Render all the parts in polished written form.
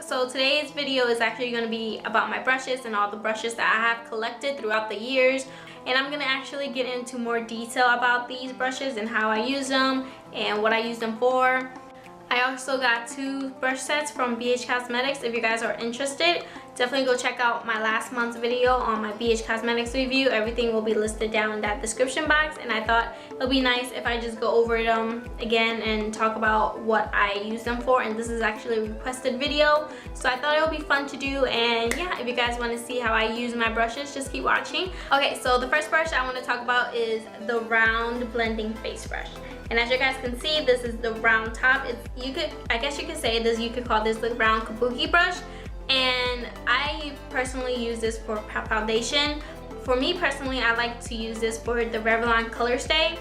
So today's video is actually going to be about my brushes and all the brushes that I have collected throughout the years, and I'm going to actually get into more detail about these brushes and how I use them and what I use them for. I also got 2 brush sets from BH Cosmetics. If you guys are interested, definitely go check out my last month's video on my BH Cosmetics review. Everything will be listed down in that description box, and I thought it would be nice if I just go over them again and talk about what I use them for. And this is actually a requested video, so I thought it would be fun to do. And yeah, if you guys want to see how I use my brushes, just keep watching. Okay, so the first brush I want to talk about is the round blending face brush. And as you guys can see, this is the round top. I guess you could say this, you could call this the round kabuki brush. And I personally use this for foundation. For me personally, I like to use this for the Revlon Color Stay.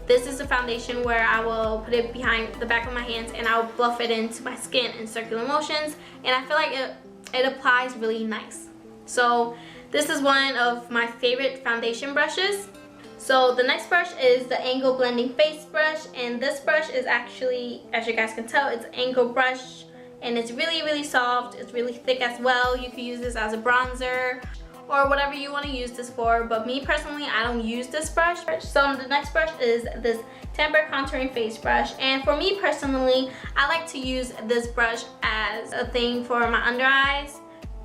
This is a foundation where I will put it behind the back of my hands and I'll buff it into my skin in circular motions. And I feel like it applies really nice. So this is one of my favorite foundation brushes. So the next brush is the angle blending face brush, and this brush is actually, as you guys can tell, it's an angle brush, and it's really soft. It's really thick as well. You could use this as a bronzer or whatever you want to use this for, but me personally, I don't use this brush. So the next brush is this Tapered contouring face brush, and for me personally, I like to use this brush as a thing for my under eyes.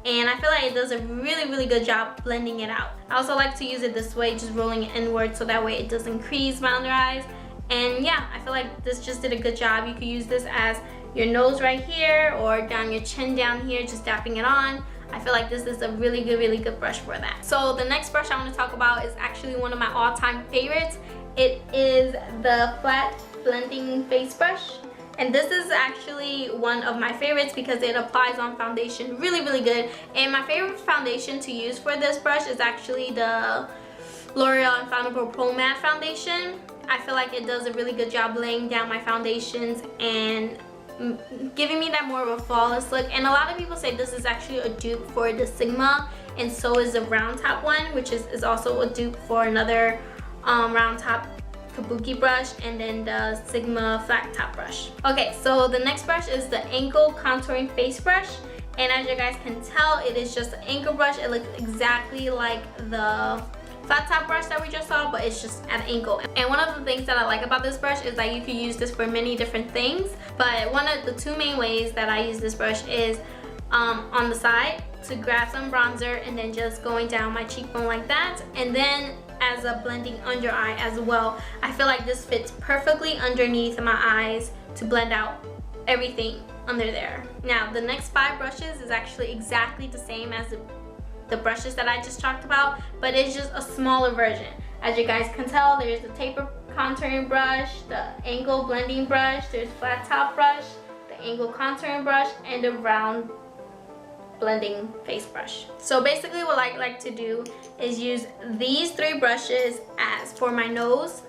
And I feel like it does a really good job blending it out. I also like to use it this way, just rolling it inward so that way it doesn't crease my under eyes. And yeah, I feel like this just did a good job. You could use this as your nose right here or down your chin down here, just dapping it on. I feel like this is a really good brush for that. So the next brush I want to talk about is actually one of my all-time favorites. It is the flat blending face brush. And this is actually one of my favorites because it applies on foundation really good. And my favorite foundation to use for this brush is actually the L'Oreal Infallible Pro Matte Foundation. I feel like it does a really good job laying down my foundations and giving me that more of a flawless look. And a lot of people say this is actually a dupe for the Sigma, and so is the round top one, which is also a dupe for another round top kabuki brush, and then the Sigma flat top brush. Okay, so the next brush is the angle contouring face brush, and as you guys can tell, it is just an angle brush. It looks exactly like the flat top brush that we just saw, but it's just at an angle. And one of the things that I like about this brush is that you can use this for many different things, but one of the 2 main ways that I use this brush is on the side to grab some bronzer and then just going down my cheekbone like that, and then as a blending under eye as well. I feel like this fits perfectly underneath my eyes to blend out everything under there. Now the next 5 brushes is actually exactly the same as the brushes that I just talked about, but it's just a smaller version. As you guys can tell, there's the tapered contouring brush, the angle blending brush, there's flat top brush, the angle contouring brush, and the round blending face brush. So basically what I like to do is use these 3 brushes as for my nose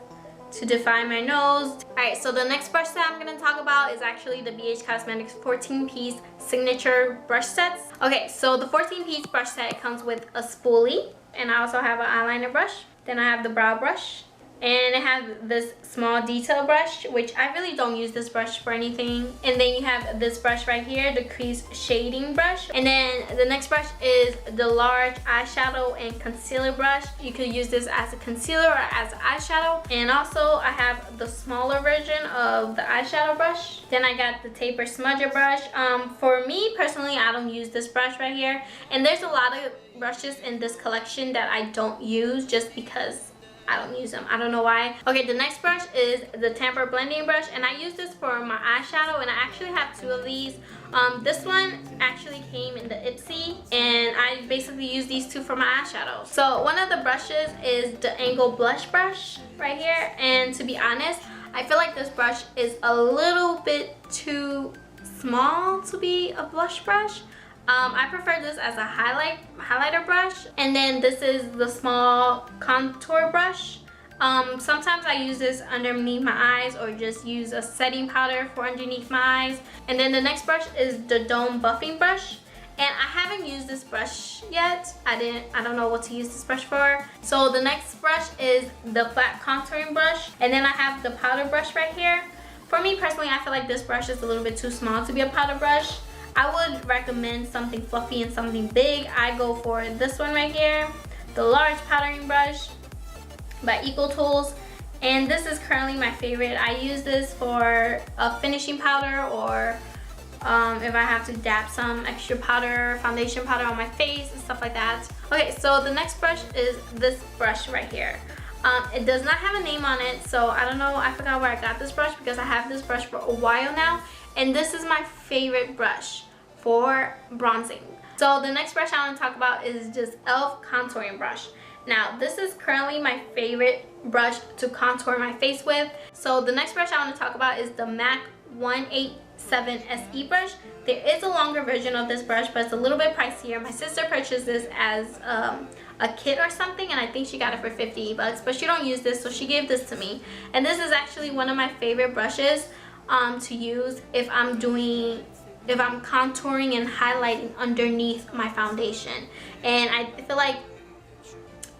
to define my nose. Alright, so the next brush that I'm going to talk about is actually the BH Cosmetics 14-piece signature brush sets. Okay, so the 14-piece brush set comes with a spoolie, and I also have an eyeliner brush. Then I have the brow brush, and it has this small detail brush, which I really don't use this brush for anything. And then you have this brush right here, the Crease shading brush. And then the next brush is the large eyeshadow and concealer brush. You could use this as a concealer or as eyeshadow. And also I have the smaller version of the eyeshadow brush. Then I got the Tapered smudger brush. For me personally, I don't use this brush right here. And there's a lot of brushes in this collection that I don't use just because I don't use them. I don't know why. Okay, the next brush is the Tapered blending brush, and I use this for my eyeshadow, and I actually have 2 of these. This one actually came in the Ipsy, and I basically use these 2 for my eyeshadow. So one of the brushes is the angle blush brush right here, and to be honest, I feel like this brush is a little bit too small to be a blush brush. I prefer this as a highlighter brush, and then this is the small contour brush. Sometimes I use this underneath my eyes or just use a setting powder for underneath my eyes. And then the next brush is the dome buffing brush, and I haven't used this brush yet. I don't know what to use this brush for. So the next brush is the flat contouring brush, and then I have the powder brush right here. For me personally, I feel like this brush is a little bit too small to be a powder brush. I would recommend something fluffy and something big, I go for this one right here, the large powdering brush by Equal Tools. And this is currently my favorite. I use this for a finishing powder, or if I have to dab some extra powder, foundation powder on my face and stuff like that. Okay, so the next brush is this brush right here. It does not have a name on it, so I don't know, I forgot where I got this brush because I have this brush for a while now. And this is my favorite brush for bronzing. So the next brush I want to talk about is just e.l.f. contouring brush. Now this is currently my favorite brush to contour my face with. So the next brush I want to talk about is the MAC 187 SE brush. There is a longer version of this brush, but it's a little bit pricier. My sister purchased this as a kit or something, and I think she got it for 50 bucks, but she don't use this, so she gave this to me. And this is actually one of my favorite brushes to use if I'm contouring and highlighting underneath my foundation. And I feel like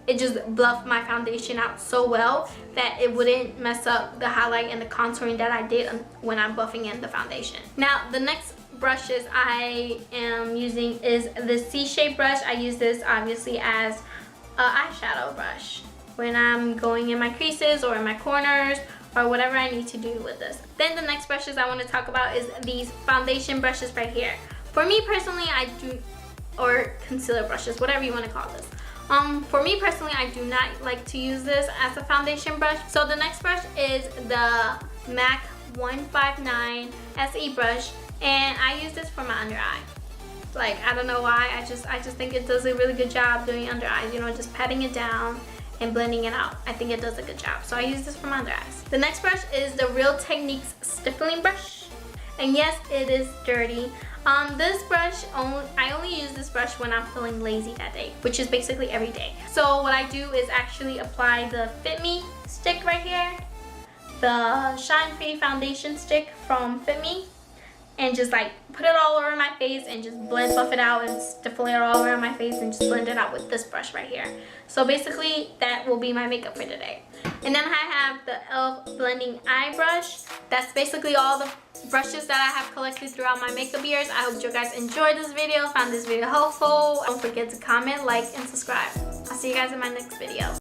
it just buffed my foundation out so well that it wouldn't mess up the highlight and the contouring that I did when I'm buffing in the foundation. Now the next brushes I am using is the C-shape brush. I use this obviously as an eyeshadow brush when I'm going in my creases or in my corners or whatever I need to do with this. Then the next brushes I want to talk about is these foundation brushes right here. For me personally, or concealer brushes, whatever you want to call this. For me personally, I do not like to use this as a foundation brush. So the next brush is the MAC 159 SE brush, and I use this for my under eye. Like, I don't know why, I just think it does a really good job doing under eyes, you know, just patting it down and blending it out. I think it does a good job. So I use this for my under eyes. The next brush is the Real Techniques stippling brush. And yes, it is dirty. This brush, I only use this brush when I'm feeling lazy that day, which is basically every day. So what I do is actually apply the Fit Me stick right here, the Shine Free foundation stick from Fit Me, and just like put it all over my face and just buff it out and stipple it all over my face and just blend it out with this brush right here. So basically that will be my makeup for today. And then I have the e.l.f. blending eye brush. That's basically all the brushes that I have collected throughout my makeup years. I hope you guys enjoyed this video, found this video helpful. Don't forget to comment, like, and subscribe. I'll see you guys in my next video.